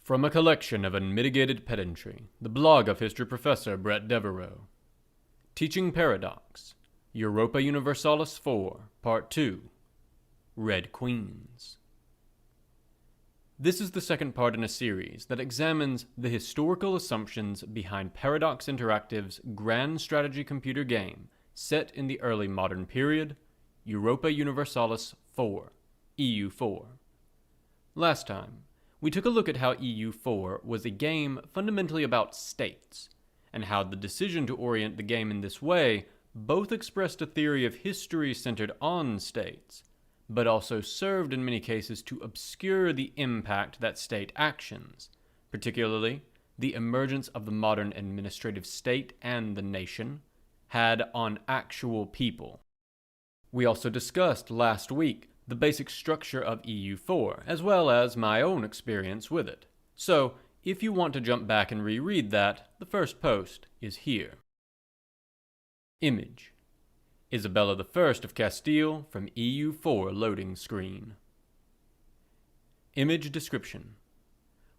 From a collection of Unmitigated Pedantry, the blog of history professor Bret Devereaux. Teaching Paradox, Europa Universalis IV, Part 2, Red Queens. This is the second part in a series that examines the historical assumptions behind Paradox Interactive's grand strategy computer game set in the early modern period, Europa Universalis IV, EU4. Last time, we took a look at how EU4 was a game fundamentally about states, and how the decision to orient the game in this way both expressed a theory of history centered on states, but also served in many cases to obscure the impact that state actions, particularly the emergence of the modern administrative state and the nation, had on actual people. We also discussed last week the basic structure of EU4, as well as my own experience with it. So, if you want to jump back and reread that, the first post is here. Image: Isabella I of Castile from EU4 loading screen. Image description: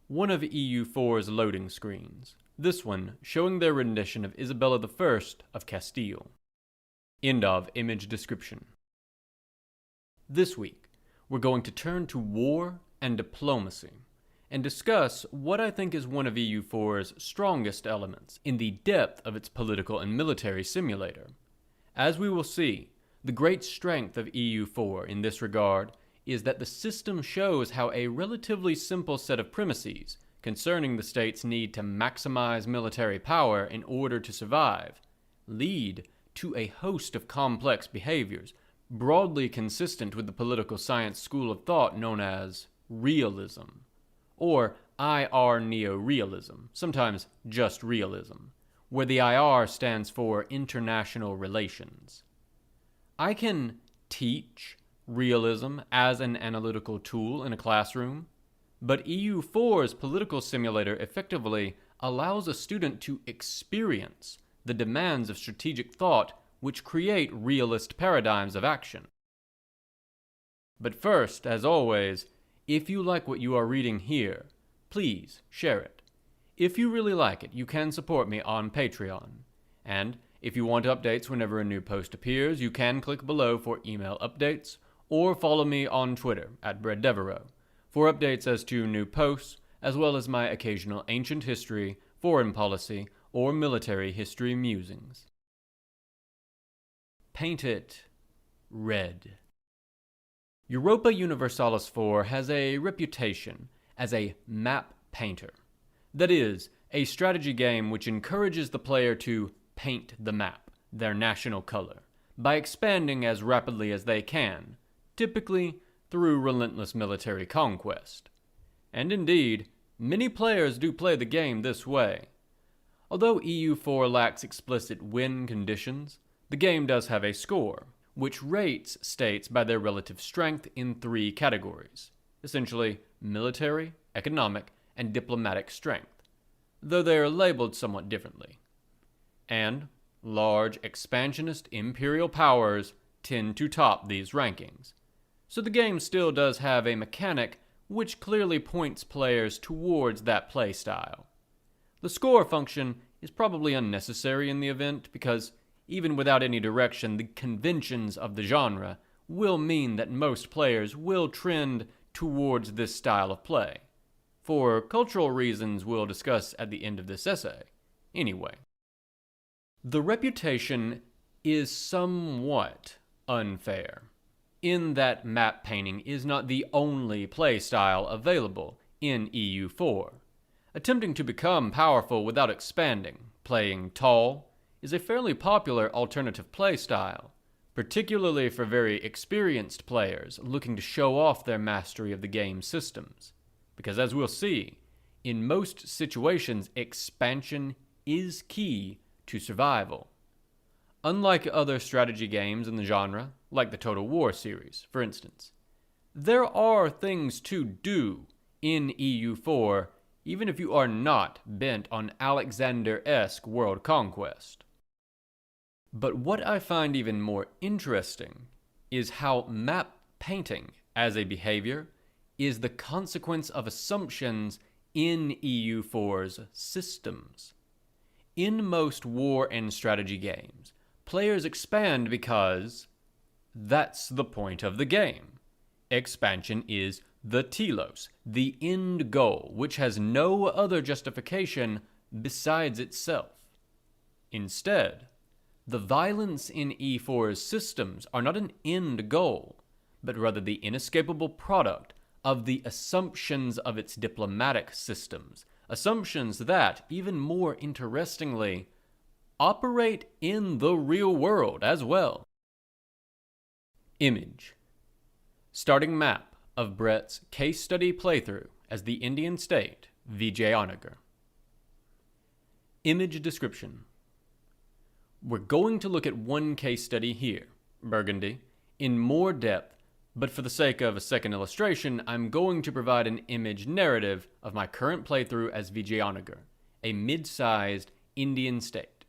one of EU4's loading screens, this one showing their rendition of Isabella I of Castile. End of image description. This week, we're going to turn to war and diplomacy, and discuss what I think is one of EU4's strongest elements in the depth of its political and military simulator. As we will see, the great strength of EU4 in this regard is that the system shows how a relatively simple set of premises concerning the state's need to maximize military power in order to survive lead to a host of complex behaviors broadly consistent with the political science school of thought known as realism, or IR neorealism, sometimes just realism, where the IR stands for international relations. I can teach realism as an analytical tool in a classroom, but EU4's political simulator effectively allows a student to experience the demands of strategic thought which create realist paradigms of action. But first, as always, if you like what you are reading here, please share it. If you really like it, you can support me on Patreon. And if you want updates whenever a new post appears, you can click below for email updates, or follow me on Twitter at Bret Devereaux for updates as to new posts, as well as my occasional ancient history, foreign policy, or military history musings. Paint it red. Europa Universalis IV has a reputation as a map painter. That is, a strategy game which encourages the player to paint the map, their national color, by expanding as rapidly as they can, typically through relentless military conquest. And indeed, many players do play the game this way. Although EU4 lacks explicit win conditions, the game does have a score, which rates states by their relative strength in three categories, essentially military, economic, and diplomatic strength, though they are labeled somewhat differently. And large, expansionist imperial powers tend to top these rankings, so the game still does have a mechanic which clearly points players towards that play style. The score function is probably unnecessary in the event because even without any direction, the conventions of the genre will mean that most players will trend towards this style of play, for cultural reasons we'll discuss at the end of this essay. Anyway, the reputation is somewhat unfair, in that map painting is not the only play style available in EU4. Attempting to become powerful without expanding, playing tall, is a fairly popular alternative play style, particularly for very experienced players looking to show off their mastery of the game's systems. Because as we'll see, in most situations, expansion is key to survival. Unlike other strategy games in the genre, like the Total War series, for instance, there are things to do in EU4 even if you are not bent on Alexander-esque world conquest. But what I find even more interesting is how map painting as a behavior is the consequence of assumptions in EU4's systems. In most war and strategy games, players expand because that's the point of the game. Expansion is the telos, the end goal, which has no other justification besides itself. Instead, the violence in E4's systems are not an end goal, but rather the inescapable product of the assumptions of its diplomatic systems, assumptions that, even more interestingly, operate in the real world as well. Image. Starting map of Bret's case study playthrough as the Indian state, Vijayanagar. Image description. We're going to look at one case study here, Burgundy, in more depth, but for the sake of a second illustration, I'm going to provide an image narrative of my current playthrough as Vijayanagar, a mid-sized Indian state.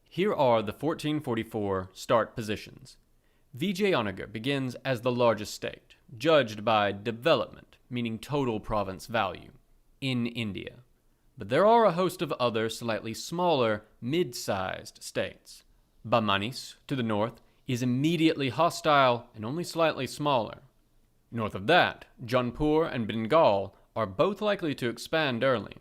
Here are the 1444 start positions. Vijayanagar begins as the largest state, judged by development, meaning total province value, in India. But there are a host of other slightly smaller, mid-sized states. Bamanis, to the north, is immediately hostile and only slightly smaller. North of that, Jaunpur and Bengal are both likely to expand early.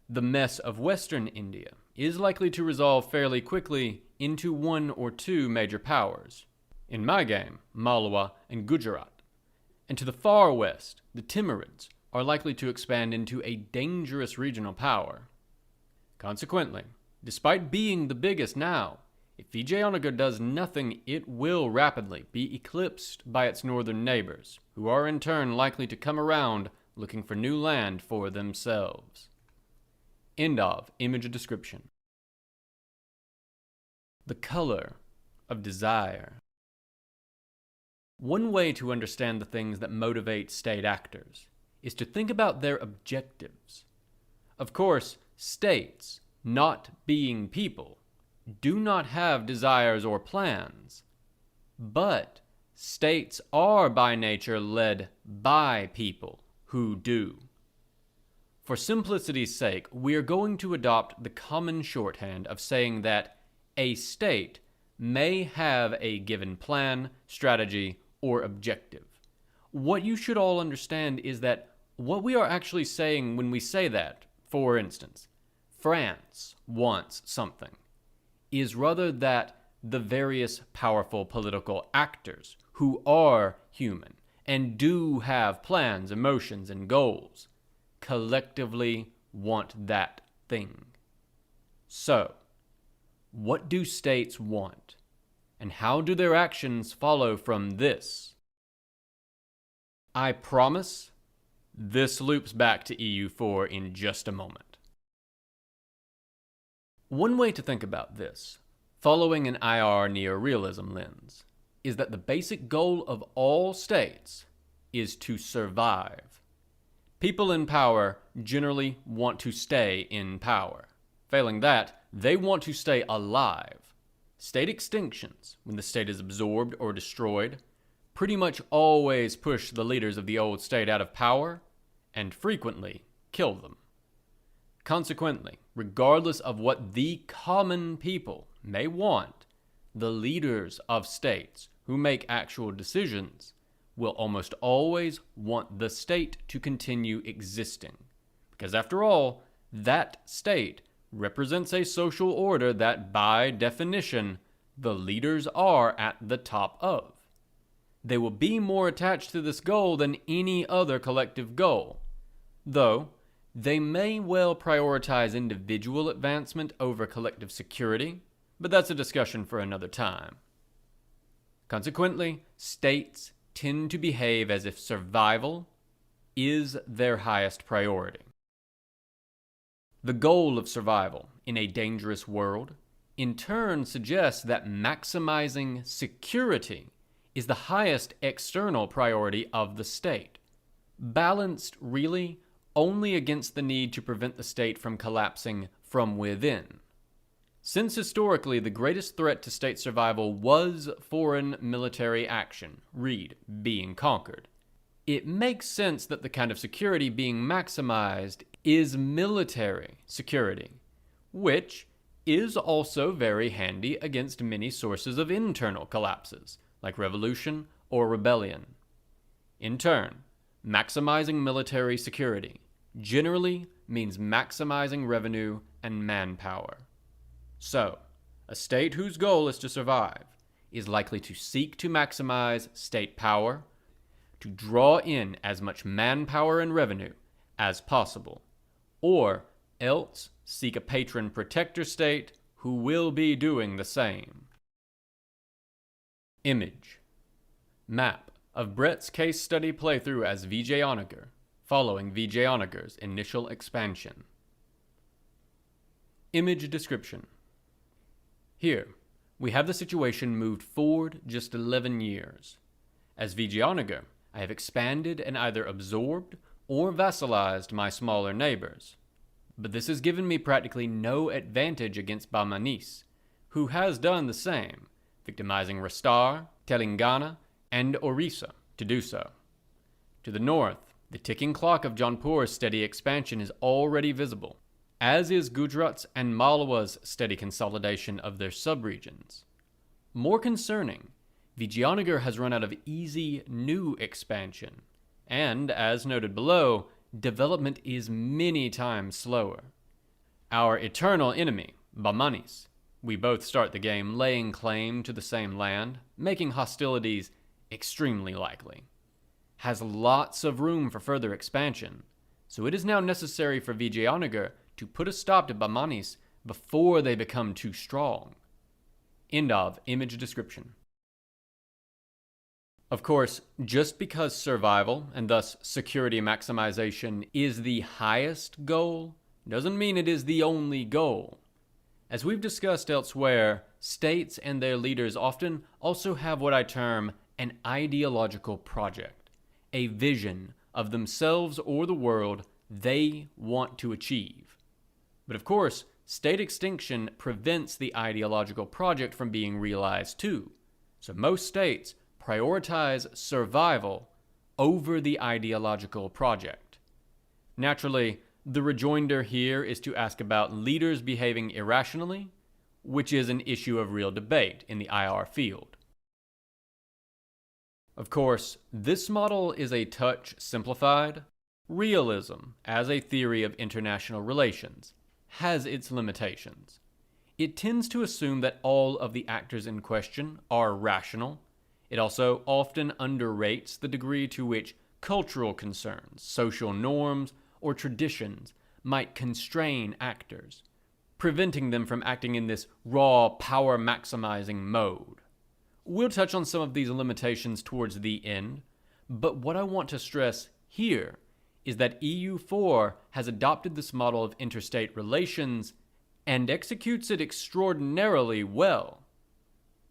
The mess of western India is likely to resolve fairly quickly into one or two major powers. In my game, Malwa and Gujarat. And to the far west, the Timurids are likely to expand into a dangerous regional power. Consequently, despite being the biggest now, if Vijayanagar does nothing, it will rapidly be eclipsed by its northern neighbors, who are in turn likely to come around looking for new land for themselves. End of image description. The color of desire. One way to understand the things that motivate state actors is to think about their objectives. Of course, states, not being people, do not have desires or plans, but states are by nature led by people who do. For simplicity's sake, we are going to adopt the common shorthand of saying that a state may have a given plan, strategy, or objective. What you should all understand is that what we are actually saying when we say that, for instance, France wants something, is rather that the various powerful political actors who are human and do have plans, emotions, and goals collectively want that thing. So, what do states want? And how do their actions follow from this? I promise this loops back to EU4 in just a moment. One way to think about this, following an IR neorealism lens, is that the basic goal of all states is to survive. People in power generally want to stay in power. Failing that, they want to stay alive. State extinctions, when the state is absorbed or destroyed, pretty much always push the leaders of the old state out of power and frequently kill them. Consequently, regardless of what the common people may want, the leaders of states who make actual decisions will almost always want the state to continue existing. Because after all, that state represents a social order that, by definition, the leaders are at the top of. They will be more attached to this goal than any other collective goal, though they may well prioritize individual advancement over collective security, but that's a discussion for another time. Consequently, states tend to behave as if survival is their highest priority. The goal of survival in a dangerous world in turn suggests that maximizing security is the highest external priority of the state, balanced really only against the need to prevent the state from collapsing from within. Since historically the greatest threat to state survival was foreign military action, read being conquered, it makes sense that the kind of security being maximized is military security, which is also very handy against many sources of internal collapses, like revolution or rebellion. In turn, maximizing military security generally means maximizing revenue and manpower. So, a state whose goal is to survive is likely to seek to maximize state power, to draw in as much manpower and revenue as possible, or else seek a patron protector state who will be doing the same. Image. Map of Bret's case study playthrough as VJ Onager, following VJ Onager's initial expansion. Image description. Here, we have the situation moved forward just 11 years. As VJ Onager, I have expanded and either absorbed or vassalized my smaller neighbors. But this has given me practically no advantage against Bamanis, who has done the same, victimizing Rastar, Telangana, and Orissa to do so. To the north, the ticking clock of Jaunpur's steady expansion is already visible, as is Gujarat's and Malwa's steady consolidation of their subregions. More concerning, Vijayanagar has run out of easy new expansion, and, as noted below, development is many times slower. Our eternal enemy, Bamanis, we both start the game laying claim to the same land, making hostilities extremely likely, has lots of room for further expansion, so it is now necessary for Vijayanagar to put a stop to Bamanis before they become too strong. End of image description. Of course, just because survival, and thus security maximization, is the highest goal, doesn't mean it is the only goal. As we've discussed elsewhere, states and their leaders often also have what I term an ideological project, a vision of themselves or the world they want to achieve. But of course, state extinction prevents the ideological project from being realized too. So most states prioritize survival over the ideological project. Naturally, the rejoinder here is to ask about leaders behaving irrationally, which is an issue of real debate in the IR field. Of course, this model is a touch simplified. Realism, as a theory of international relations, has its limitations. It tends to assume that all of the actors in question are rational. It also often underrates the degree to which cultural concerns, social norms, or traditions might constrain actors, preventing them from acting in this raw power-maximizing mode. We'll touch on some of these limitations towards the end, but what I want to stress here is that EU4 has adopted this model of interstate relations and executes it extraordinarily well.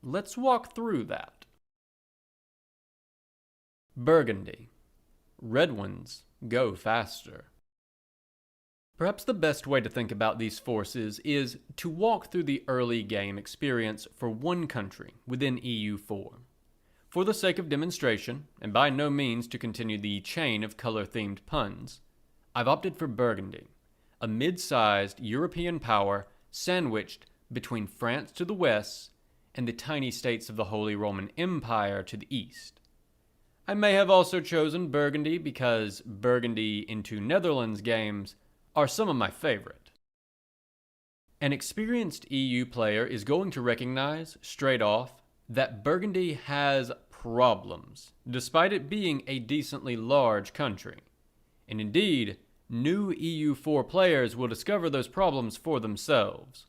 Let's walk through that. Burgundy. Red ones go faster. Perhaps the best way to think about these forces is to walk through the early game experience for one country within EU4. For the sake of demonstration, and by no means to continue the chain of color-themed puns, I've opted for Burgundy, a mid-sized European power sandwiched between France to the west and the tiny states of the Holy Roman Empire to the east. I may have also chosen Burgundy because Burgundy into Netherlands games are some of my favorite. An experienced EU player is going to recognize, straight off, that Burgundy has problems, despite it being a decently large country. And indeed, new EU4 players will discover those problems for themselves.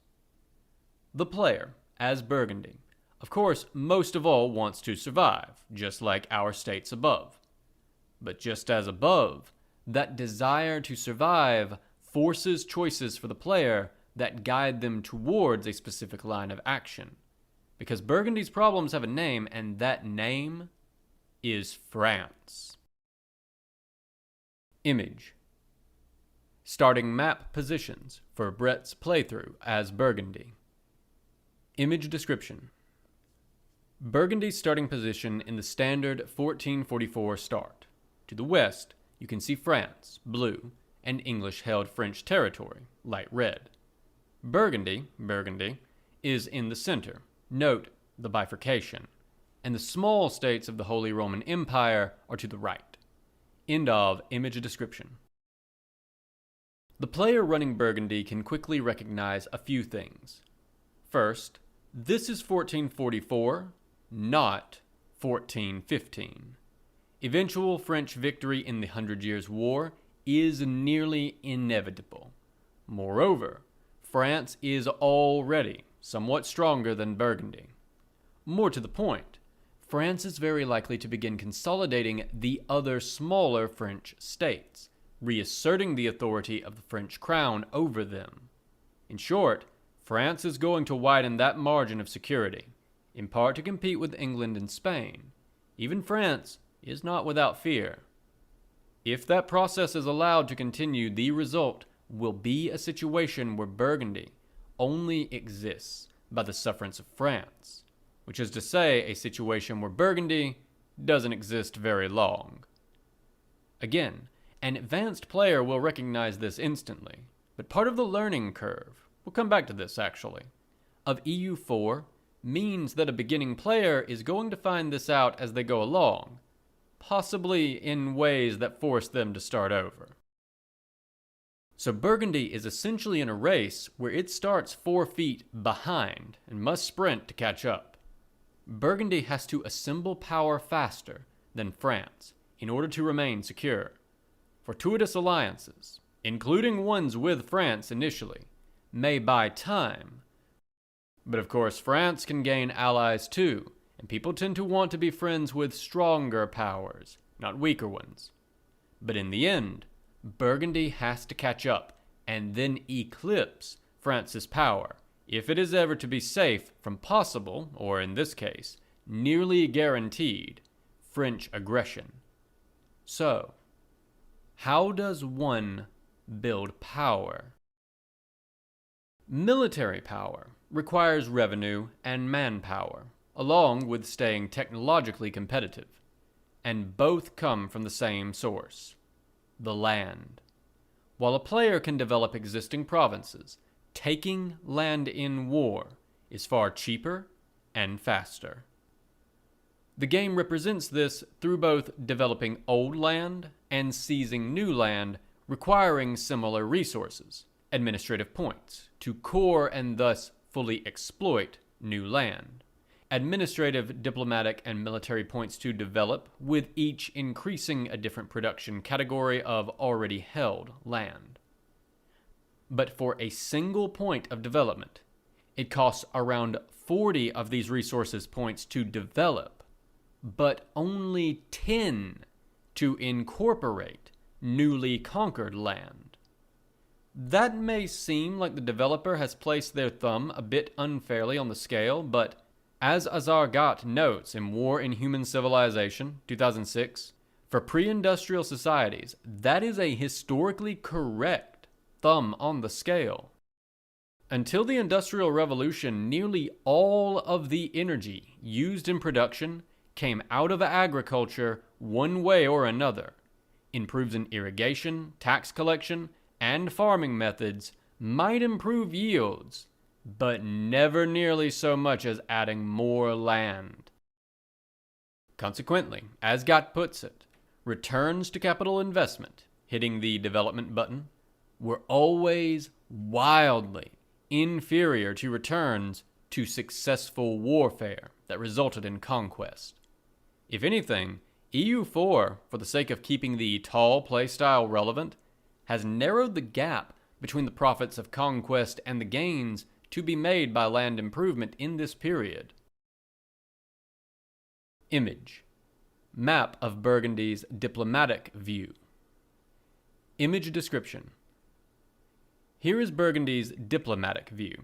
The player, as Burgundy, of course, most of all wants to survive, just like our states above. But just as above, that desire to survive forces choices for the player that guide them towards a specific line of action. Because Burgundy's problems have a name, and that name is France. Image. Starting map positions for Bret's playthrough as Burgundy. Image description. Burgundy's starting position in the standard 1444 start. To the west, you can see France, blue, and English-held French territory, light red. Burgundy is in the center. Note the bifurcation. And the small states of the Holy Roman Empire are to the right. End of image description. The player running Burgundy can quickly recognize a few things. First, this is 1444, not 1415. Eventual French victory in the 100 Years' War is nearly inevitable. Moreover, France is already somewhat stronger than Burgundy. More to the point, France is very likely to begin consolidating the other smaller French states, reasserting the authority of the French crown over them. In short, France is going to widen that margin of security, in part to compete with England and Spain. Even France is not without fear. If that process is allowed to continue, the result will be a situation where Burgundy only exists by the sufferance of France, which is to say, a situation where Burgundy doesn't exist very long. Again, an advanced player will recognize this instantly, but part of the learning curve, we'll come back to this actually, of EU4 means that a beginning player is going to find this out as they go along, possibly in ways that force them to start over. So Burgundy is essentially in a race where it starts 4 feet behind and must sprint to catch up. Burgundy has to assemble power faster than France in order to remain secure. Fortuitous alliances, including ones with France initially, may buy time. But of course, France can gain allies too, and people tend to want to be friends with stronger powers, not weaker ones. But in the end, Burgundy has to catch up and then eclipse France's power if it is ever to be safe from possible, or in this case, nearly guaranteed, French aggression. So, how does one build power? Military power requires revenue and manpower, along with staying technologically competitive, and both come from the same source, the land. While a player can develop existing provinces, taking land in war is far cheaper and faster. The game represents this through both developing old land and seizing new land requiring similar resources, administrative points, to core and thus fully exploit new land, administrative, diplomatic, and military points to develop, with each increasing a different production category of already held land. But for a single point of development, it costs around 40 of these resources points to develop, but only 10 to incorporate newly conquered land. That may seem like the developer has placed their thumb a bit unfairly on the scale, but as Azar Gott notes in War in Human Civilization, 2006, for pre-industrial societies, that is a historically correct thumb on the scale. Until the Industrial Revolution, nearly all of the energy used in production came out of agriculture one way or another. Improves in irrigation, tax collection, and farming methods might improve yields, but never nearly so much as adding more land. Consequently, as Gott puts it, returns to capital investment, hitting the development button, were always wildly inferior to returns to successful warfare that resulted in conquest. If anything, EU4, for the sake of keeping the tall playstyle relevant, has narrowed the gap between the profits of conquest and the gains to be made by land improvement in this period. Image. Map of Burgundy's diplomatic view. Image description. Here is Burgundy's diplomatic view,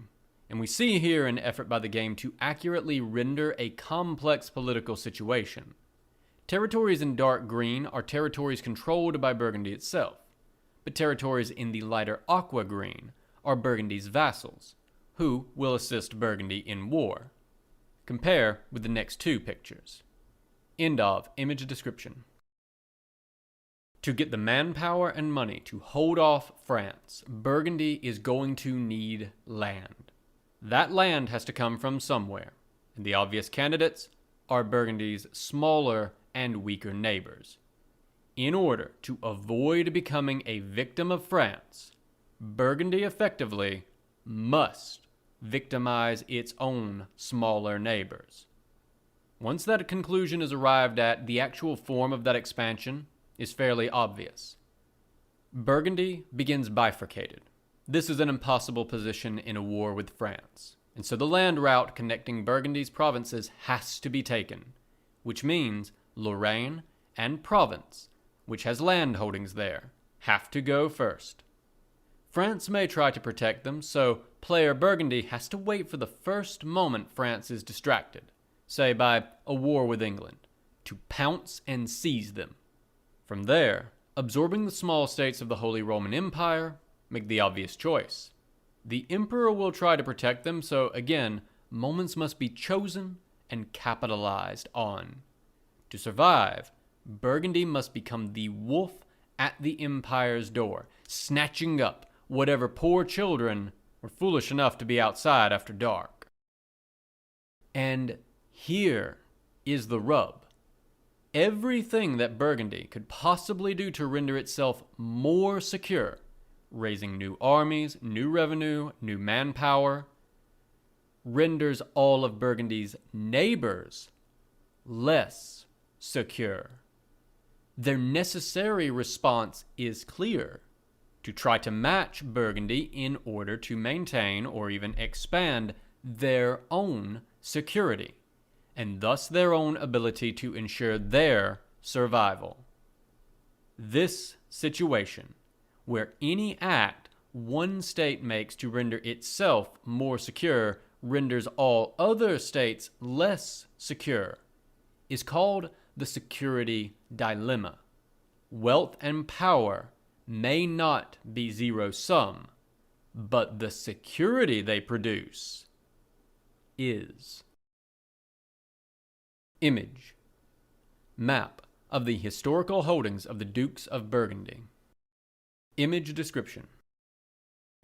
and we see here an effort by the game to accurately render a complex political situation. Territories in dark green are territories controlled by Burgundy itself, but territories in the lighter aqua green are Burgundy's vassals, who will assist Burgundy in war. Compare with the next two pictures. End of image description. To get the manpower and money to hold off France, Burgundy is going to need land. That land has to come from somewhere, and the obvious candidates are Burgundy's smaller and weaker neighbors. In order to avoid becoming a victim of France, Burgundy effectively must victimize its own smaller neighbors. Once that conclusion is arrived at, the actual form of that expansion is fairly obvious. Burgundy begins bifurcated. This is an impossible position in a war with France, and so the land route connecting Burgundy's provinces has to be taken, which means Lorraine and Provence, which has land holdings there, have to go first. France may try to protect them, so player Burgundy has to wait for the first moment France is distracted, say by a war with England, to pounce and seize them. From there, absorbing the small states of the Holy Roman Empire make the obvious choice. The emperor will try to protect them, so again, moments must be chosen and capitalized on. To survive, Burgundy must become the wolf at the empire's door, snatching up whatever poor children were foolish enough to be outside after dark. And here is the rub. Everything that Burgundy could possibly do to render itself more secure, raising new armies, new revenue, new manpower, renders all of Burgundy's neighbors less secure. Their necessary response is clear: to try to match Burgundy in order to maintain or even expand their own security, and thus their own ability to ensure their survival. This situation, where any act one state makes to render itself more secure renders all other states less secure, is called the security dilemma. Wealth and power may not be zero-sum, but the security they produce is. Image. Map of the historical holdings of the Dukes of Burgundy. Image description.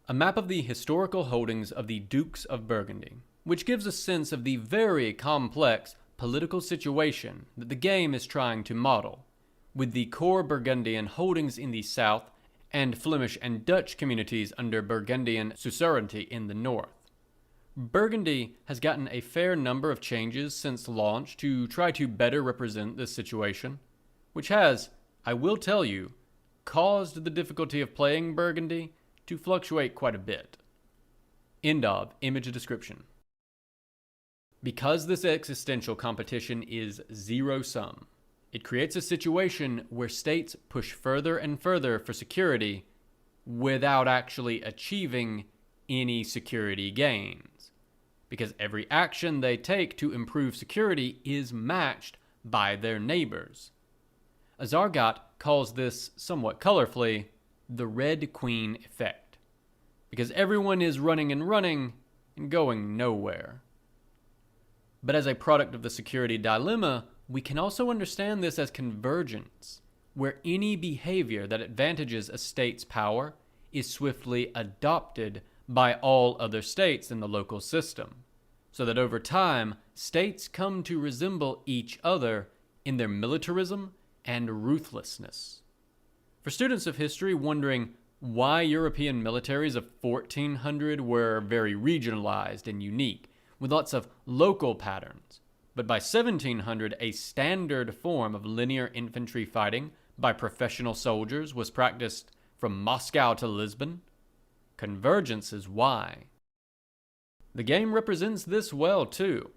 A map of the historical holdings of the Dukes of Burgundy, which gives a sense of the very complex political situation that the game is trying to model, with the core Burgundian holdings in the south and Flemish and Dutch communities under Burgundian suzerainty in the north. Burgundy has gotten a fair number of changes since launch to try to better represent this situation, which has, I will tell you, caused the difficulty of playing Burgundy to fluctuate quite a bit. End of image description. Because this existential competition is zero-sum, it creates a situation where states push further and further for security without actually achieving any security gains, because every action they take to improve security is matched by their neighbors. Azargat calls this, somewhat colorfully, the Red Queen effect, because everyone is running and going nowhere. But as a product of the security dilemma, we can also understand this as convergence, where any behavior that advantages a state's power is swiftly adopted by all other states in the local system, so that over time, states come to resemble each other in their militarism and ruthlessness. For students of history wondering why European militaries of 1400 were very regionalized and unique, with lots of local patterns, but by 1700 a standard form of linear infantry fighting by professional soldiers was practiced from Moscow to Lisbon, convergence is why. The game represents this well too.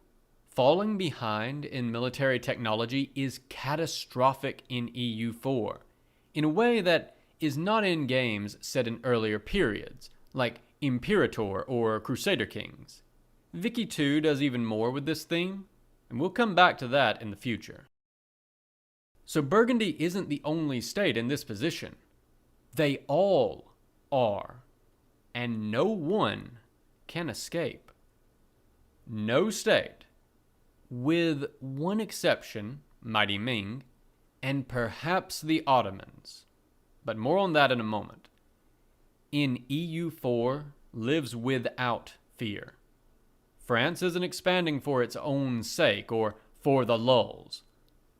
Falling behind in military technology is catastrophic in EU4, in a way that is not in games set in earlier periods, like Imperator or Crusader Kings. Vicky 2 does even more with this theme, and we'll come back to that in the future. So Burgundy isn't the only state in this position. They all are, and no one can escape. No state, with one exception, Mighty Ming, and perhaps the Ottomans, but more on that in a moment. In EU4 lives without fear. France isn't expanding for its own sake or for the lulz,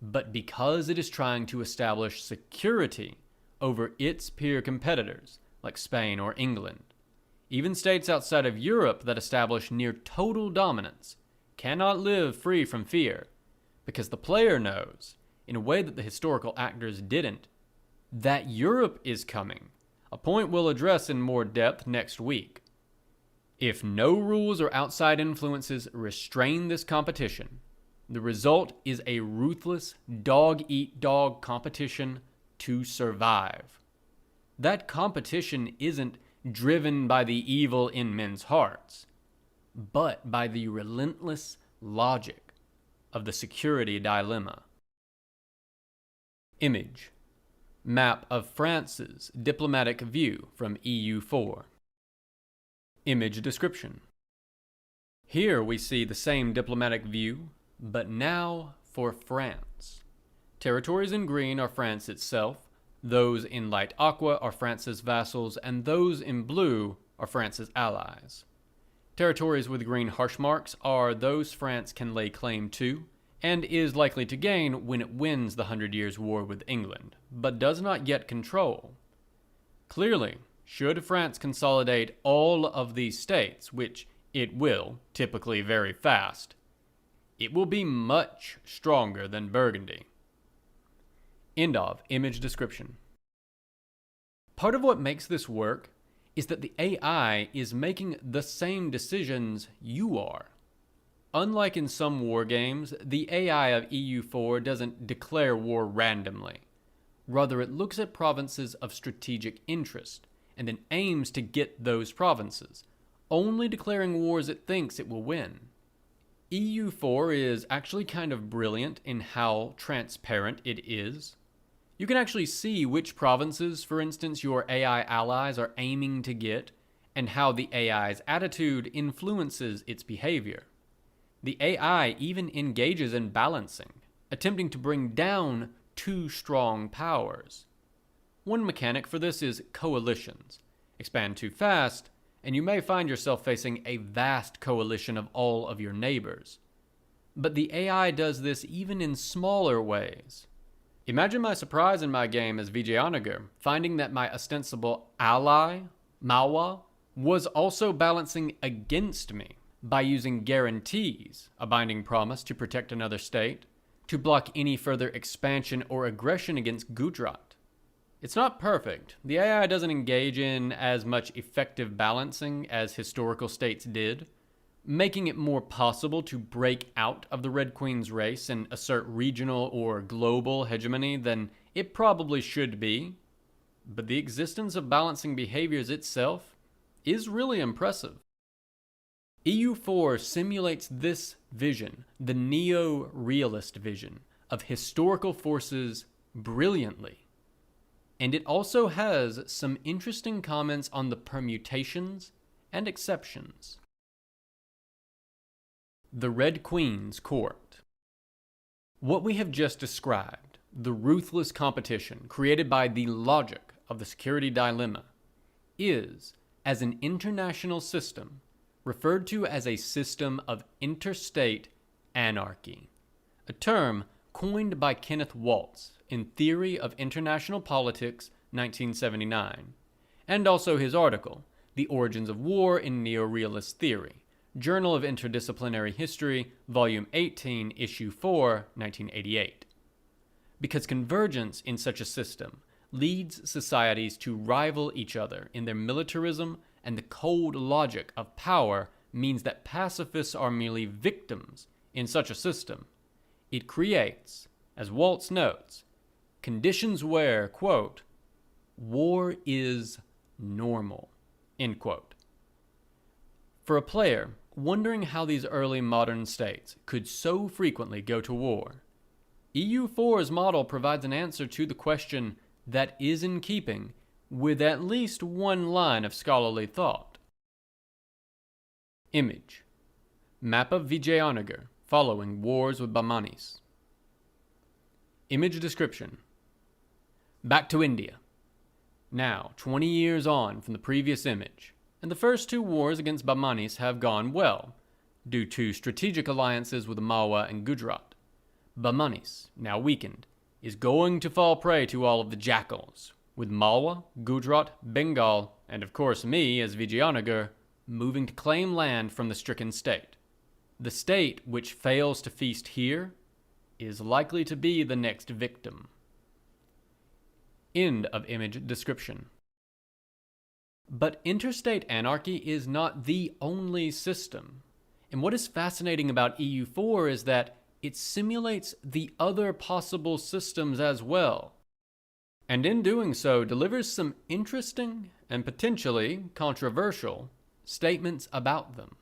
but because it is trying to establish security over its peer competitors like Spain or England. Even states outside of Europe that establish near total dominance cannot live free from fear, because the player knows, in a way that the historical actors didn't, that Europe is coming, a point we'll address in more depth next week. If no rules or outside influences restrain this competition, the result is a ruthless dog-eat-dog competition to survive. That competition isn't driven by the evil in men's hearts, but by the relentless logic of the security dilemma. Image. Map of France's diplomatic view from EU4. Image description. Here we see the same diplomatic view, but now for France. Territories in green are France itself, those in light aqua are France's vassals, and those in blue are France's allies. Territories with green harsh marks are those France can lay claim to, and is likely to gain when it wins the 100 Years' War with England, but does not yet control. Clearly, should France consolidate all of these states, which it will, typically very fast, it will be much stronger than Burgundy. End of image description. Part of what makes this work is that the AI is making the same decisions you are. Unlike in some war games, the AI of EU4 doesn't declare war randomly. Rather, it looks at provinces of strategic interest and then aims to get those provinces, only declaring wars it thinks it will win. EU4 is actually kind of brilliant in how transparent it is. You can actually see which provinces, for instance, your AI allies are aiming to get, and how the AI's attitude influences its behavior. The AI even engages in balancing, attempting to bring down two strong powers. One mechanic for this is coalitions. Expand too fast, and you may find yourself facing a vast coalition of all of your neighbors. But the AI does this even in smaller ways. Imagine my surprise in my game as Vijayanagar, finding that my ostensible ally, Malwa, was also balancing against me by using guarantees, a binding promise to protect another state, to block any further expansion or aggression against Gujarat. It's not perfect. The AI doesn't engage in as much effective balancing as historical states did, making it more possible to break out of the Red Queen's race and assert regional or global hegemony than it probably should be. But the existence of balancing behaviors itself is really impressive. EU4 simulates this vision, the neorealist vision, of historical forces brilliantly. And it also has some interesting comments on the permutations and exceptions. The Red Queen's Court. What we have just described, the ruthless competition created by the logic of the security dilemma, is, as an international system, referred to as a system of interstate anarchy, a term coined by Kenneth Waltz in Theory of International Politics, 1979, and also his article, The Origins of War in Neorealist Theory, Journal of Interdisciplinary History, Volume 18, Issue 4, 1988. Because convergence in such a system leads societies to rival each other in their militarism, and the cold logic of power means that pacifists are merely victims in such a system. It creates, as Waltz notes, conditions where, quote, war is normal, end quote. For a player wondering how these early modern states could so frequently go to war, EU4's model provides an answer to the question that is in keeping with at least one line of scholarly thought. Image. Map of Vijayanagar following wars with Bahmanis. Image description. Back to India. Now, 20 years on from the previous image, and the first two wars against Bahmanis have gone well, due to strategic alliances with Malwa and Gujarat. Bahmanis, now weakened, is going to fall prey to all of the jackals, with Malwa, Gujarat, Bengal, and of course me as Vijayanagar, moving to claim land from the stricken state. The state which fails to feast here is likely to be the next victim. End of image description. But interstate anarchy is not the only system. And what is fascinating about EU4 is that it simulates the other possible systems as well. And in doing so, delivers some interesting and potentially controversial statements about them.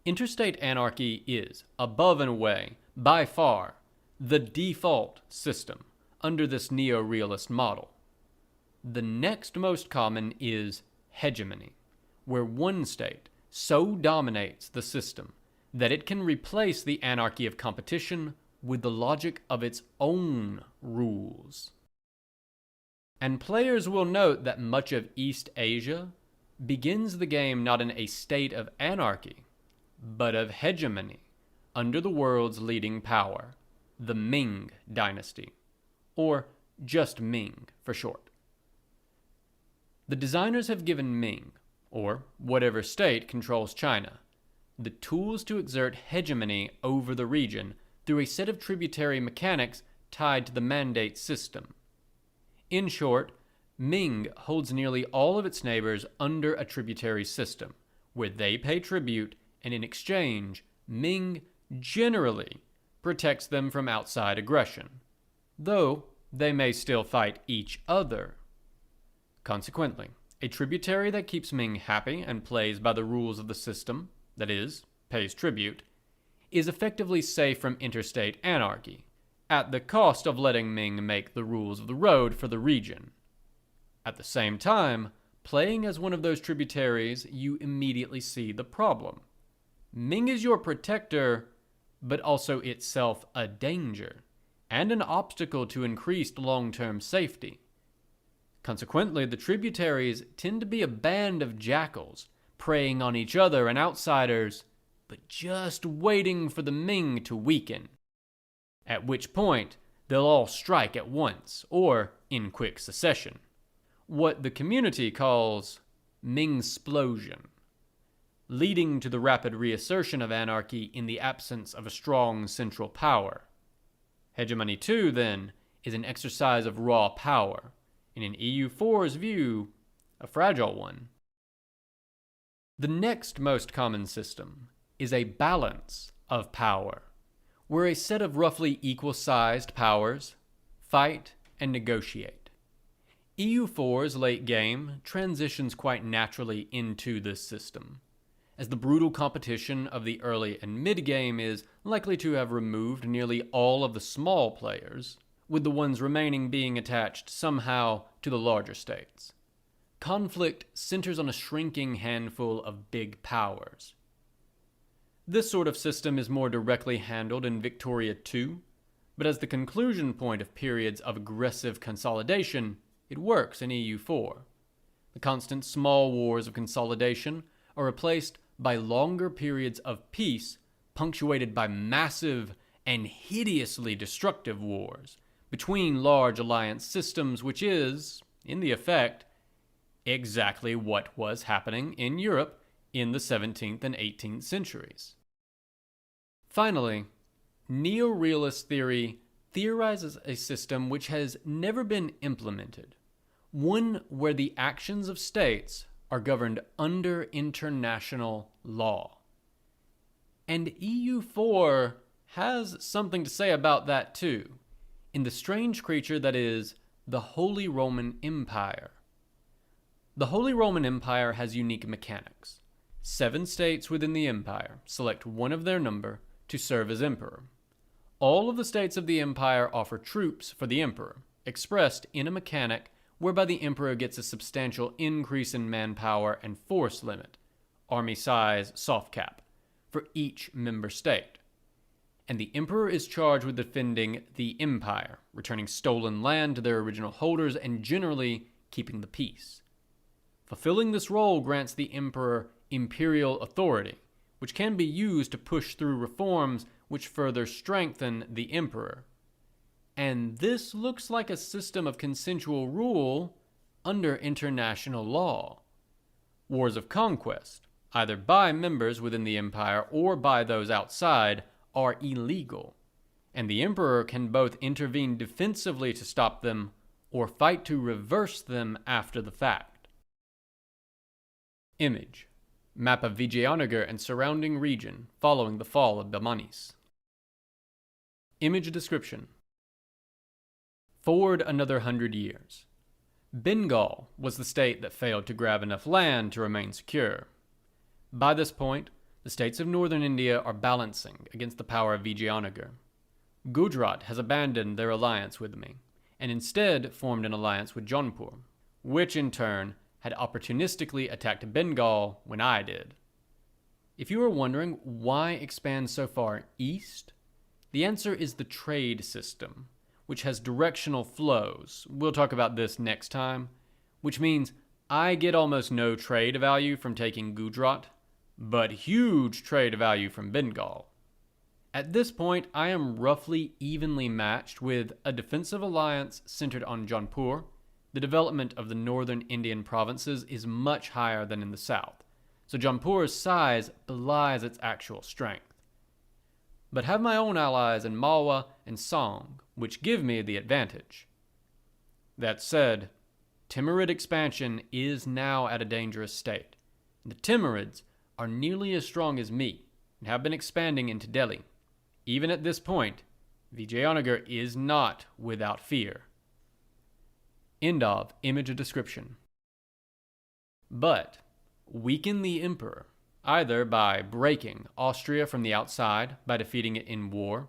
Interstate anarchy is, above and away, by far, the default system under this neorealist model. The next most common is hegemony, where one state so dominates the system that it can replace the anarchy of competition with the logic of its own rules. And players will note that much of East Asia begins the game not in a state of anarchy, but of hegemony under the world's leading power, the Ming dynasty, or just Ming for short. The designers have given Ming, or whatever state controls China, the tools to exert hegemony over the region through a set of tributary mechanics tied to the mandate system. In short, Ming holds nearly all of its neighbors under a tributary system, where they pay tribute, and in exchange, Ming generally protects them from outside aggression, though they may still fight each other. Consequently, a tributary that keeps Ming happy and plays by the rules of the system, that is, pays tribute, is effectively safe from interstate anarchy, at the cost of letting Ming make the rules of the road for the region. At the same time, playing as one of those tributaries, you immediately see the problem. Ming is your protector, but also itself a danger, and an obstacle to increased long-term safety. Consequently, the tributaries tend to be a band of jackals, preying on each other and outsiders, but just waiting for the Ming to weaken. At which point, they'll all strike at once, or in quick succession. What the community calls Ming-splosion, leading to the rapid reassertion of anarchy in the absence of a strong central power. Hegemony 2, then, is an exercise of raw power, and in EU4's view, a fragile one. The next most common system is a balance of power, where a set of roughly equal-sized powers fight and negotiate. EU4's late game transitions quite naturally into this system, as the brutal competition of the early and mid-game is likely to have removed nearly all of the small players, with the ones remaining being attached somehow to the larger states. Conflict centers on a shrinking handful of big powers. This sort of system is more directly handled in Victoria II, but as the conclusion point of periods of aggressive consolidation, it works in EU4. The constant small wars of consolidation are replaced by longer periods of peace, punctuated by massive and hideously destructive wars between large alliance systems, which is, in the effect, exactly what was happening in Europe in the 17th and 18th centuries. Finally, neorealist theory theorizes a system which has never been implemented, one where the actions of states are governed under international law. And EU4 has something to say about that too, in the strange creature that is the Holy Roman Empire. The Holy Roman Empire has unique mechanics. 7 states within the empire select one of their number to serve as emperor. All of the states of the empire offer troops for the emperor, expressed in a mechanic whereby the emperor gets a substantial increase in manpower and force limit, army size soft cap, for each member state. And the emperor is charged with defending the empire, returning stolen land to their original holders, and generally keeping the peace. Fulfilling this role grants the emperor imperial authority, which can be used to push through reforms which further strengthen the emperor. And this looks like a system of consensual rule under international law. Wars of conquest, either by members within the empire or by those outside, are illegal, and the emperor can both intervene defensively to stop them or fight to reverse them after the fact. Image: map of Vijayanagar and surrounding region following the fall of Bamanis. Image description: forward another 100 years. Bengal was the state that failed to grab enough land to remain secure. By this point, the states of northern India are balancing against the power of Vijayanagar. Gujarat has abandoned their alliance with me, and instead formed an alliance with Jaunpur, which in turn had opportunistically attacked Bengal when I did. If you are wondering why expand so far east, the answer is the trade system, which has directional flows. We'll talk about this next time, which means I get almost no trade value from taking Gujarat, but huge trade value from Bengal. At this point, I am roughly evenly matched with a defensive alliance centered on Jaunpur. The development of the northern Indian provinces is much higher than in the south, so Jaunpur's size belies its actual strength. But have my own allies in Malwa and Song, which give me the advantage. That said, Timurid expansion is now at a dangerous state. The Timurids are nearly as strong as me and have been expanding into Delhi. Even at this point, Vijayanagar is not without fear. End of image description. But weaken the emperor, either by breaking Austria from the outside by defeating it in war,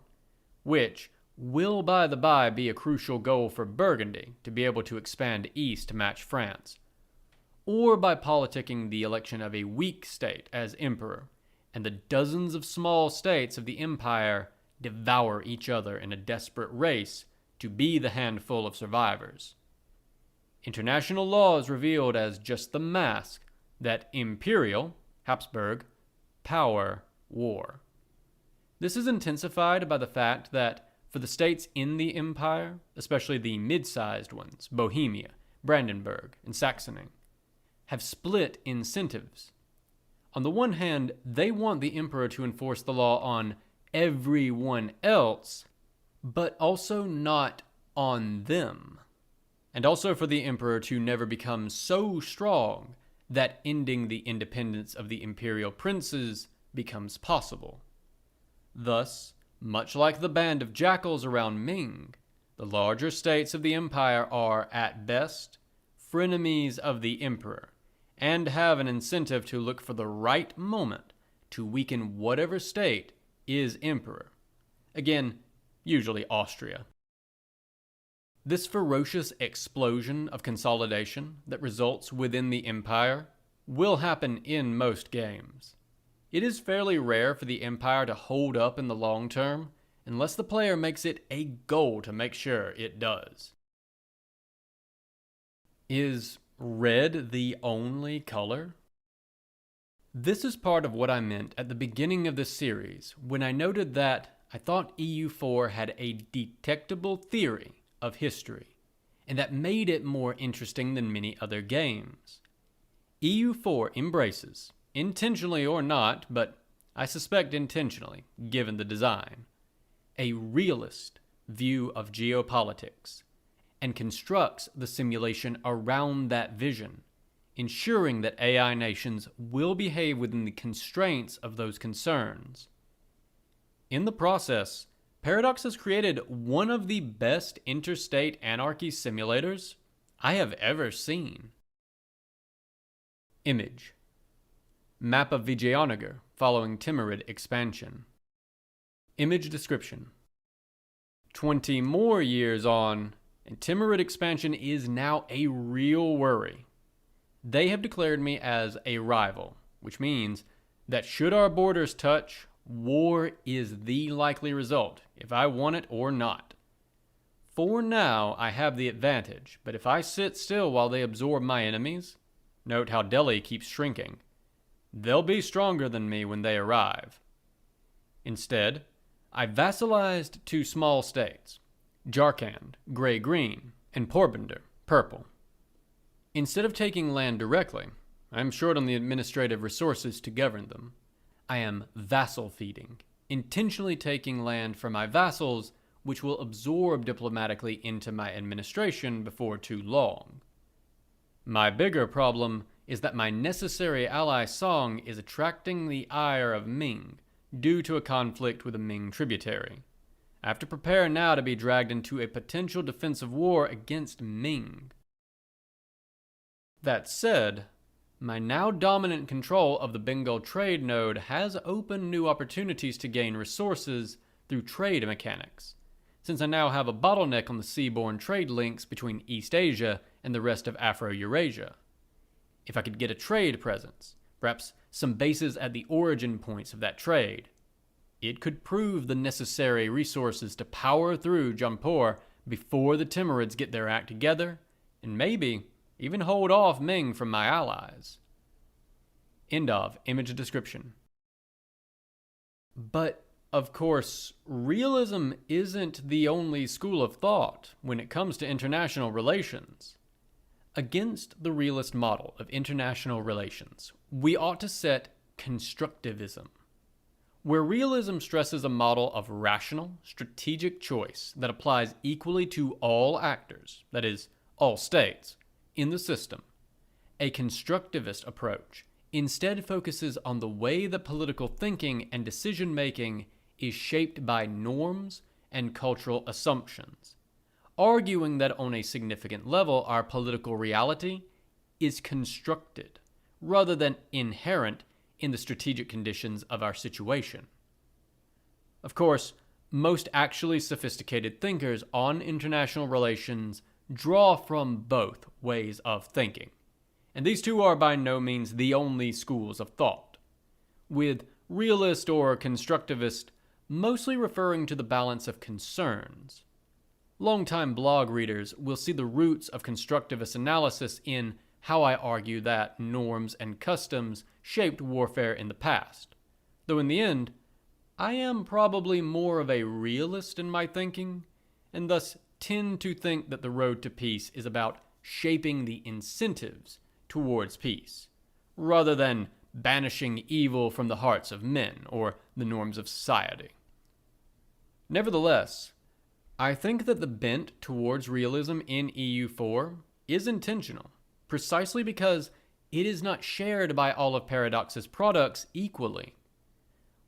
which will by the by be a crucial goal for Burgundy to be able to expand east to match France, or by politicking the election of a weak state as emperor, and the dozens of small states of the empire devour each other in a desperate race to be the handful of survivors. International law is revealed as just the mask that imperial, Habsburg, power war. This is intensified by the fact that for the states in the empire, especially the mid-sized ones, Bohemia, Brandenburg, and Saxony, have split incentives. On the one hand, they want the emperor to enforce the law on everyone else, but also not on them. And also for the emperor to never become so strong that ending the independence of the imperial princes becomes possible. Thus, much like the band of jackals around Ming, the larger states of the empire are, at best, frenemies of the emperor, and have an incentive to look for the right moment to weaken whatever state is emperor. Again, usually Austria. This ferocious explosion of consolidation that results within the empire will happen in most games. It is fairly rare for the empire to hold up in the long term, unless the player makes it a goal to make sure it does. Is red the only color? This is part of what I meant at the beginning of this series when I noted that I thought EU4 had a detectable theory of history, and that made it more interesting than many other games. EU4 embraces, intentionally or not, but I suspect intentionally, given the design, a realist view of geopolitics, and constructs the simulation around that vision, ensuring that AI nations will behave within the constraints of those concerns. In the process, Paradox has created one of the best interstate anarchy simulators I have ever seen. Image: map of Vijayanagar following Timurid expansion. Image description: 20 more years on, and Timurid expansion is now a real worry. They have declared me as a rival, which means that should our borders touch, war is the likely result, if I want it or not. For now, I have the advantage, but if I sit still while they absorb my enemies, note how Delhi keeps shrinking, they'll be stronger than me when they arrive. Instead, I vassalized two small states, Jharkhand, gray-green, and Porbandar, purple. Instead of taking land directly, I am short on the administrative resources to govern them. I am vassal feeding, intentionally taking land from my vassals, which will absorb diplomatically into my administration before too long. My bigger problem is that my necessary ally Song is attracting the ire of Ming due to a conflict with a Ming tributary. I have to prepare now to be dragged into a potential defensive war against Ming. That said, my now dominant control of the Bengal trade node has opened new opportunities to gain resources through trade mechanics, since I now have a bottleneck on the seaborne trade links between East Asia and the rest of Afro-Eurasia. If I could get a trade presence, perhaps some bases at the origin points of that trade, it could prove the necessary resources to power through Jampur before the Timurids get their act together, and maybe even hold off Ming from my allies. End of image description. But, of course, realism isn't the only school of thought when it comes to international relations. Against the realist model of international relations, we ought to set constructivism, where realism stresses a model of rational, strategic choice that applies equally to all actors, that is, all states, in the system. A constructivist approach instead focuses on the way that political thinking and decision-making is shaped by norms and cultural assumptions, arguing that on a significant level our political reality is constructed rather than inherent in the strategic conditions of our situation. Of course, most actually sophisticated thinkers on international relations draw from both ways of thinking, and these two are by no means the only schools of thought, with realist or constructivist mostly referring to the balance of concerns. Longtime blog readers will see the roots of constructivist analysis in how I argue that norms and customs shaped warfare in the past, though in the end, I am probably more of a realist in my thinking, and thus tend to think that the road to peace is about shaping the incentives towards peace, rather than banishing evil from the hearts of men or the norms of society. Nevertheless, I think that the bent towards realism in EU4 is intentional, precisely because it is not shared by all of Paradox's products equally.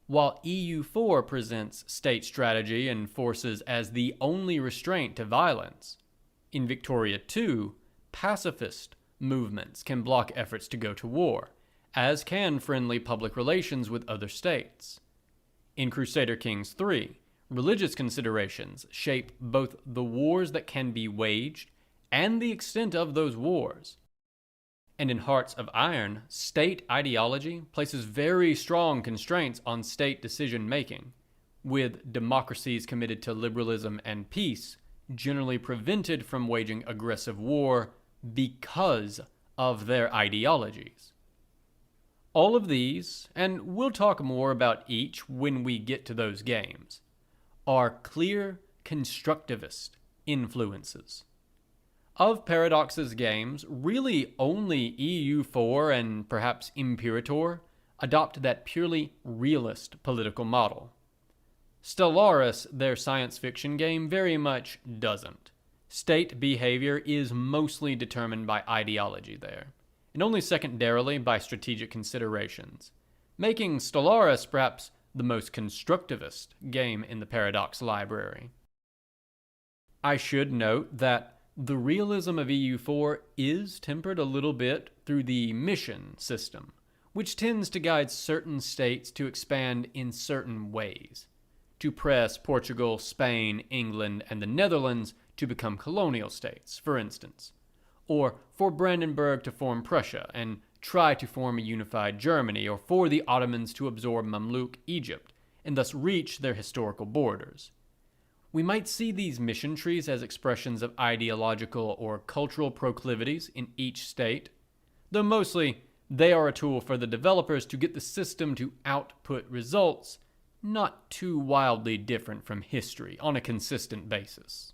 While EU4 presents state strategy and forces as the only restraint to violence, in Victoria 2, pacifist movements can block efforts to go to war, as can friendly public relations with other states. In Crusader Kings 3, religious considerations shape both the wars that can be waged and the extent of those wars. And in Hearts of Iron, state ideology places very strong constraints on state decision-making, with democracies committed to liberalism and peace generally prevented from waging aggressive war because of their ideologies. All of these, and we'll talk more about each when we get to those games, are clear constructivist influences. Of Paradox's games, really only EU4 and perhaps Imperator adopt that purely realist political model. Stellaris, their science fiction game, very much doesn't. State behavior is mostly determined by ideology there, and only secondarily by strategic considerations, making Stellaris perhaps the most constructivist game in the Paradox library. I should note that the realism of EU4 is tempered a little bit through the mission system, which tends to guide certain states to expand in certain ways, to press Portugal, Spain, England, and the Netherlands to become colonial states, for instance, or for Brandenburg to form Prussia and try to form a unified Germany, or for the Ottomans to absorb Mamluk Egypt and thus reach their historical borders. We might see these mission trees as expressions of ideological or cultural proclivities in each state, though mostly they are a tool for the developers to get the system to output results not too wildly different from history on a consistent basis.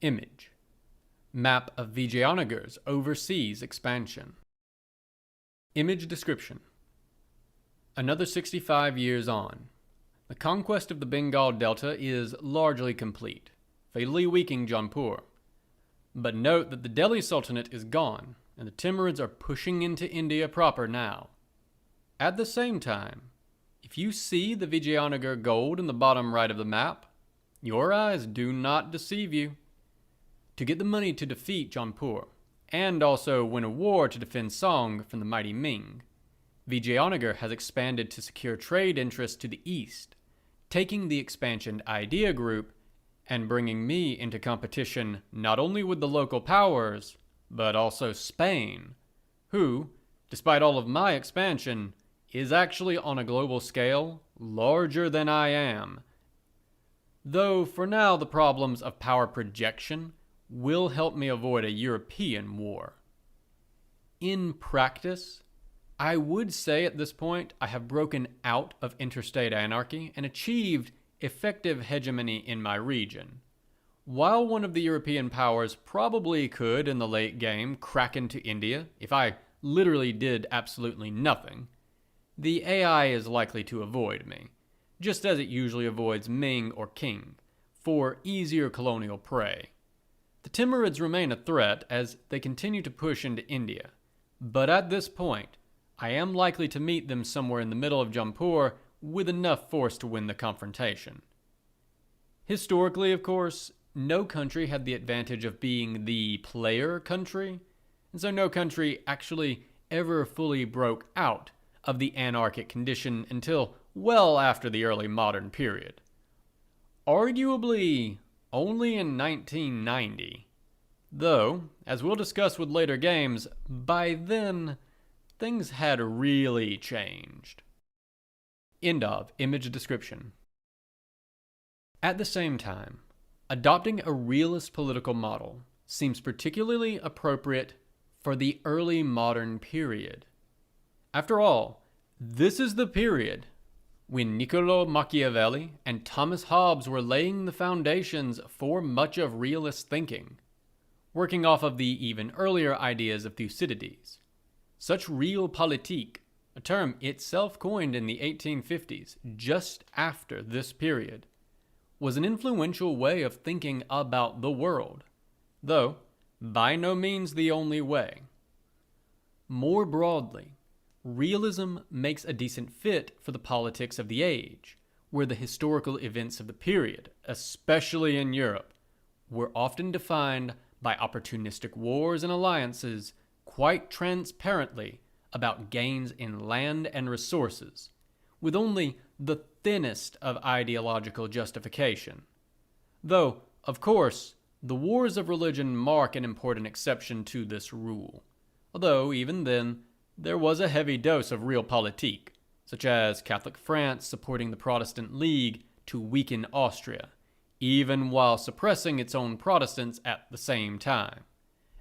Image. Map of Vijayanagar's overseas expansion. Image description. Another 65 years on. The conquest of the Bengal Delta is largely complete, fatally weakening Jaunpur. But note that the Delhi Sultanate is gone, and the Timurids are pushing into India proper now. At the same time, if you see the Vijayanagar gold in the bottom right of the map, your eyes do not deceive you. To get the money to defeat Jaunpur, and also win a war to defend Song from the mighty Ming, Vijayanagar has expanded to secure trade interests to the east, taking the expansion idea group and bringing me into competition not only with the local powers, but also Spain, who, despite all of my expansion, is actually on a global scale larger than I am. Though for now the problems of power projection will help me avoid a European war. In practice, I would say at this point I have broken out of interstate anarchy and achieved effective hegemony in my region. While one of the European powers probably could in the late game crack into India if I literally did absolutely nothing, the AI is likely to avoid me, just as it usually avoids Ming or Qing, for easier colonial prey. The Timurids remain a threat as they continue to push into India, but at this point, I am likely to meet them somewhere in the middle of Jaunpur with enough force to win the confrontation. Historically, of course, no country had the advantage of being the player country, and so no country actually ever fully broke out of the anarchic condition until well after the early modern period. Arguably, only in 1990. Though, as we'll discuss with later games, by then, things had really changed. End of image description. At the same time, adopting a realist political model seems particularly appropriate for the early modern period. After all, this is the period when Niccolò Machiavelli and Thomas Hobbes were laying the foundations for much of realist thinking, working off of the even earlier ideas of Thucydides. Such realpolitik, a term itself coined in the 1850s, just after this period, was an influential way of thinking about the world, though by no means the only way. More broadly, realism makes a decent fit for the politics of the age, where the historical events of the period, especially in Europe, were often defined by opportunistic wars and alliances quite transparently about gains in land and resources, with only the thinnest of ideological justification. Though, of course, the wars of religion mark an important exception to this rule, although even then, there was a heavy dose of realpolitik, such as Catholic France supporting the Protestant League to weaken Austria, even while suppressing its own Protestants at the same time,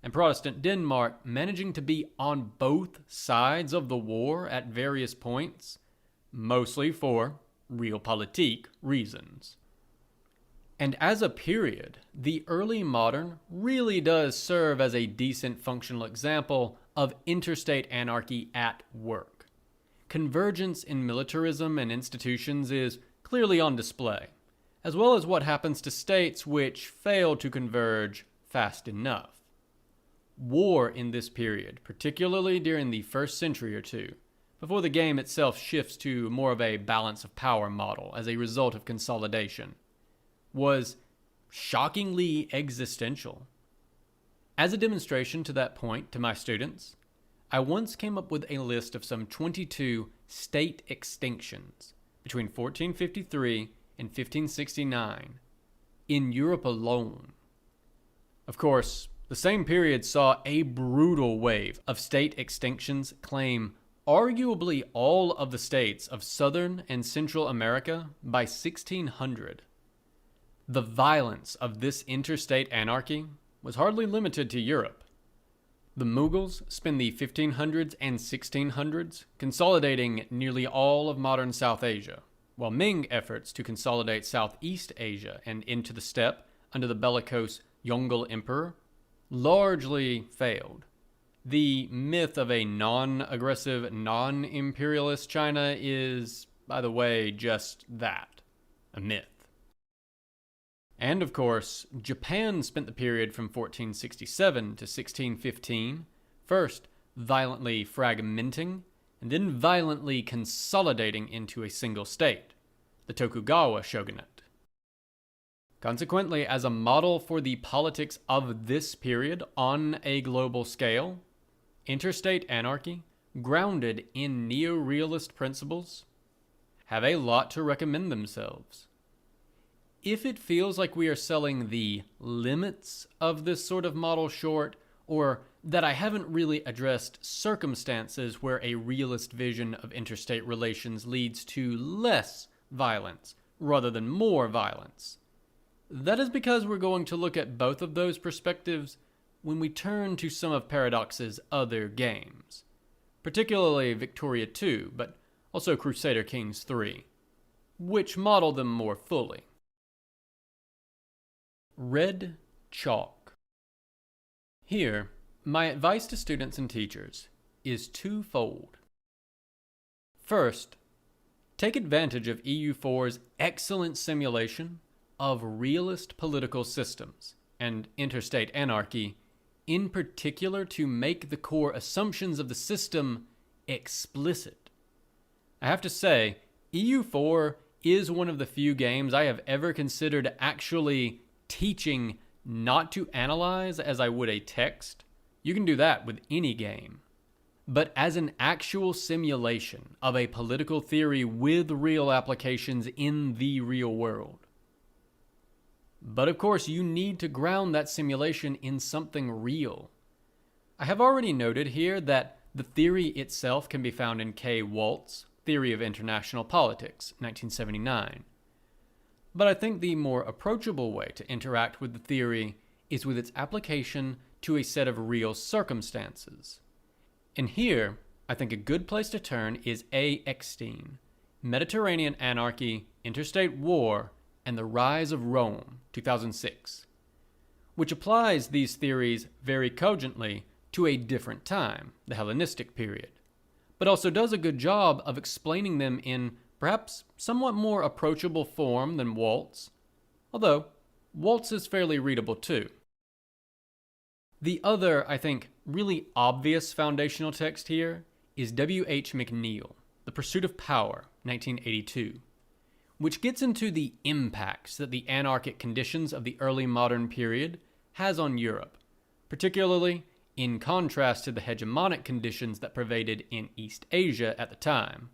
and Protestant Denmark managing to be on both sides of the war at various points, mostly for realpolitik reasons. And as a period, the early modern really does serve as a decent functional example of interstate anarchy at work. Convergence in militarism and institutions is clearly on display, as well as what happens to states which fail to converge fast enough. War in this period, particularly during the first century or two, before the game itself shifts to more of a balance of power model as a result of consolidation, was shockingly existential. As a demonstration to that point to my students, I once came up with a list of some 22 state extinctions between 1453 and 1569 in Europe alone. Of course, the same period saw a brutal wave of state extinctions claim arguably all of the states of Southern and Central America by 1600. The violence of this interstate anarchy was hardly limited to Europe. The Mughals spent the 1500s and 1600s consolidating nearly all of modern South Asia, while Ming efforts to consolidate Southeast Asia and into the steppe under the bellicose Yongle Emperor largely failed. The myth of a non-aggressive, non-imperialist China is, by the way, just that, a myth. And of course, Japan spent the period from 1467 to 1615, first violently fragmenting, and then violently consolidating into a single state, the Tokugawa shogunate. Consequently, as a model for the politics of this period on a global scale, interstate anarchy, grounded in neorealist principles, have a lot to recommend themselves. If it feels like we are selling the limits of this sort of model short, or that I haven't really addressed circumstances where a realist vision of interstate relations leads to less violence rather than more violence, that is because we're going to look at both of those perspectives when we turn to some of Paradox's other games, particularly Victoria 2, but also Crusader Kings 3, which model them more fully. Red chalk. Here, my advice to students and teachers is twofold. First, take advantage of EU4's excellent simulation of realist political systems and interstate anarchy, in particular to make the core assumptions of the system explicit. I have to say, EU4 is one of the few games I have ever considered actually teaching not to analyze as I would a text. You can do that with any game. But as an actual simulation of a political theory with real applications in the real world. But of course, you need to ground that simulation in something real. I have already noted here that the theory itself can be found in K. Walt's Theory of International Politics, 1979. But I think the more approachable way to interact with the theory is with its application to a set of real circumstances. And here, I think a good place to turn is A. Eckstein, Mediterranean Anarchy, Interstate War, and the Rise of Rome, 2006, which applies these theories very cogently to a different time, the Hellenistic period, but also does a good job of explaining them in perhaps somewhat more approachable form than Walt's, although Walt's is fairly readable too. The other, I think, really obvious foundational text here is W. H. McNeill, The Pursuit of Power, 1982, which gets into the impacts that the anarchic conditions of the early modern period has on Europe, particularly in contrast to the hegemonic conditions that pervaded in East Asia at the time.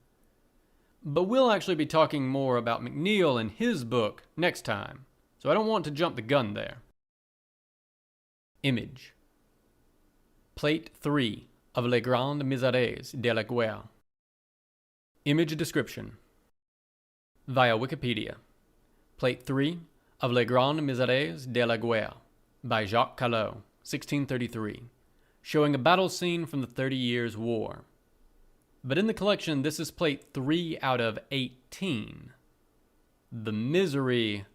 But we'll actually be talking more about McNeill and his book next time, so I don't want to jump the gun there. Image. Plate 3 of Les Grandes Miséries de la Guerre. Image description. Via Wikipedia. Plate 3 of Les Grandes Miséries de la Guerre by Jacques Callot, 1633, showing a battle scene from the 30 Years' War. But in the collection, this is plate 3 out of 18. The misery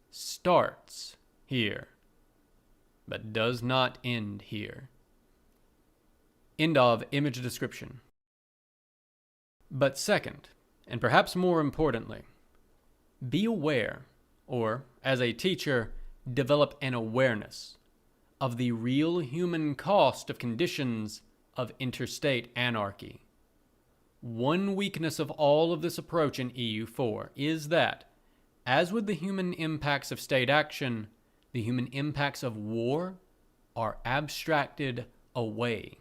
starts here, but does not end here. End of image description. But second, and perhaps more importantly, be aware, or as a teacher, develop an awareness of the real human cost of conditions of interstate anarchy. One weakness of all of this approach in EU4 is that, as with the human impacts of state action, the human impacts of war are abstracted away.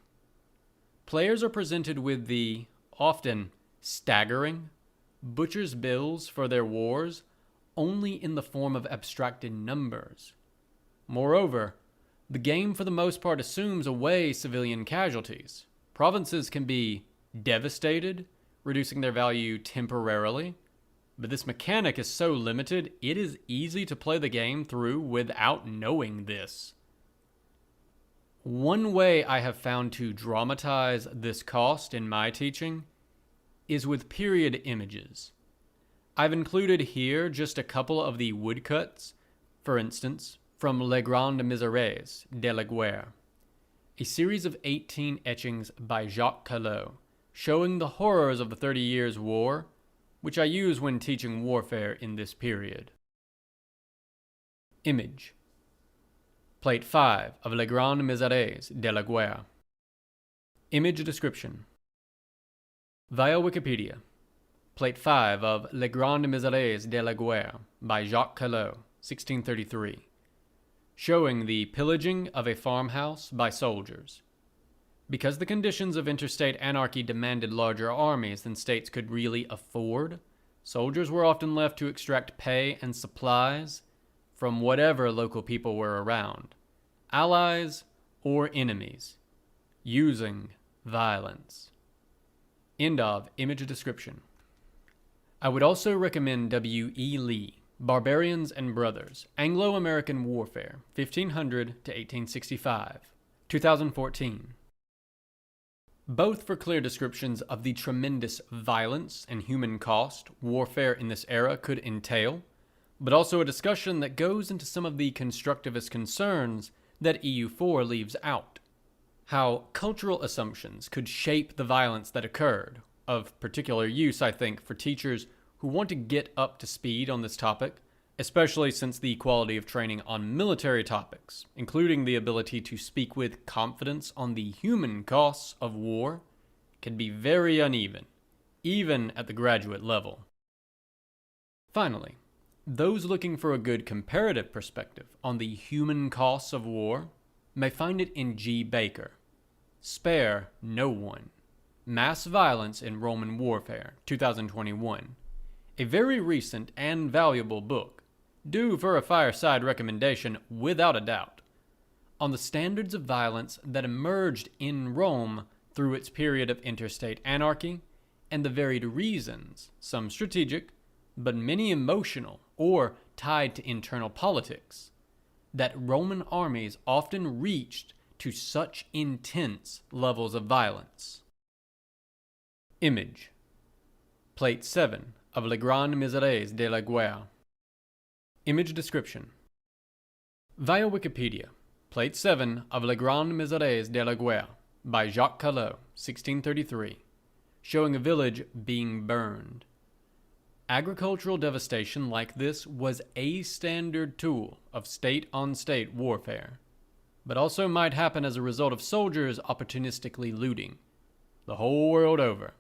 Players are presented with the, often staggering, butcher's bills for their wars only in the form of abstracted numbers. Moreover, the game for the most part assumes away civilian casualties. Provinces can be devastated, reducing their value temporarily, but this mechanic is so limited, it is easy to play the game through without knowing this. One way I have found to dramatize this cost in my teaching is with period images. I've included here just a couple of the woodcuts, for instance, from Les Grandes Misères de la Guerre, a series of 18 etchings by Jacques Callot, showing the horrors of the 30 Years' War, which I use when teaching warfare in this period. Image. Plate 5 of Les Grandes Misères de la Guerre. Image description. Via Wikipedia. Plate 5 of Les Grandes Misères de la Guerre by Jacques Callot, 1633. Showing the pillaging of a farmhouse by soldiers. Because the conditions of interstate anarchy demanded larger armies than states could really afford, soldiers were often left to extract pay and supplies from whatever local people were around, allies or enemies, using violence. End of image description. I would also recommend W.E. Lee, Barbarians and Brothers, Anglo-American Warfare, 1500 to 1865, 2014. Both for clear descriptions of the tremendous violence and human cost warfare in this era could entail, but also a discussion that goes into some of the constructivist concerns that EU4 leaves out. How cultural assumptions could shape the violence that occurred, of particular use, I think, for teachers who want to get up to speed on this topic, especially since the quality of training on military topics, including the ability to speak with confidence on the human costs of war, can be very uneven, even at the graduate level. Finally, those looking for a good comparative perspective on the human costs of war may find it in G. Baker, Spare No One, Mass Violence in Roman Warfare, 2021, a very recent and valuable book, due for a fireside recommendation without a doubt, on the standards of violence that emerged in Rome through its period of interstate anarchy and the varied reasons, some strategic, but many emotional or tied to internal politics, that Roman armies often reached to such intense levels of violence. Image. Plate 7 of Les Grandes Misères de la Guerre. Image description. Via Wikipedia. Plate 7 of Les Grandes Misères de la Guerre by Jacques Callot, 1633, showing a village being burned. Agricultural devastation like this was a standard tool of state-on-state warfare, but also might happen as a result of soldiers opportunistically looting, the whole world over.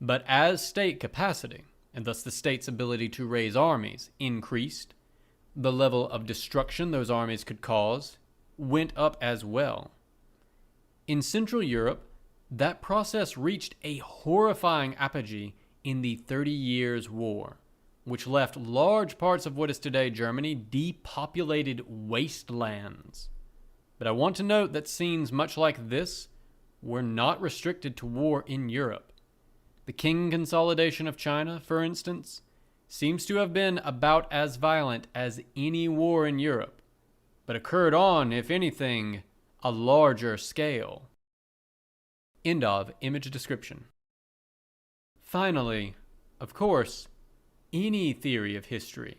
But as state capacity, and thus the state's ability to raise armies, increased, the level of destruction those armies could cause went up as well. In Central Europe, that process reached a horrifying apogee in the 30 Years' War, which left large parts of what is today Germany depopulated wastelands. But I want to note that scenes much like this were not restricted to war in Europe. The Qing consolidation of China, for instance, seems to have been about as violent as any war in Europe, but occurred on, if anything, a larger scale. End of image description. Finally, of course, any theory of history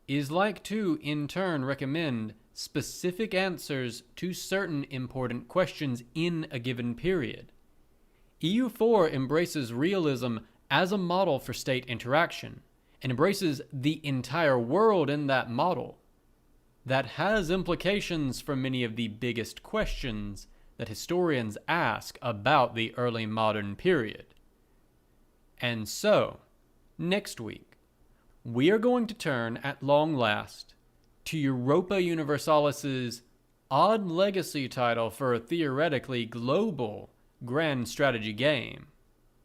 is like to, in turn, recommend specific answers to certain important questions in a given period. EU4 embraces realism as a model for state interaction, and embraces the entire world in that model. That has implications for many of the biggest questions that historians ask about the early modern period. And so, next week, we are going to turn at long last to Europa Universalis's odd legacy title for a theoretically global grand strategy game,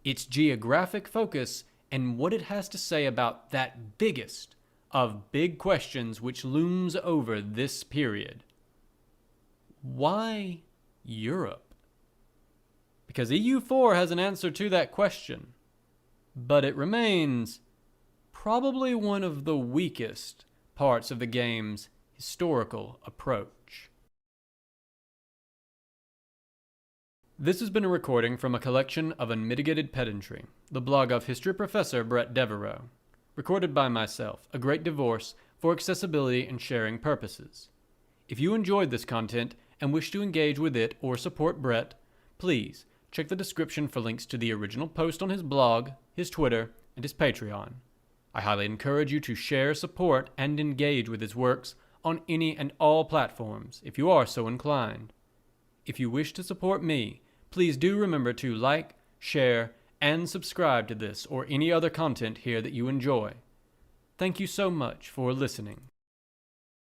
its geographic focus, and what it has to say about that biggest of big questions which looms over this period. Why Europe? Because EU4 has an answer to that question, but it remains probably one of the weakest parts of the game's historical approach. This has been a recording from a collection of Unmitigated Pedantry, the blog of history professor Bret Devereaux, recorded by myself, a great divorce, for accessibility and sharing purposes. If you enjoyed this content and wish to engage with it or support Bret, please check the description for links to the original post on his blog, his Twitter, and his Patreon. I highly encourage you to share, support, and engage with his works on any and all platforms if you are so inclined. If you wish to support me, please do remember to like, share, and subscribe to this or any other content here that you enjoy. Thank you so much for listening.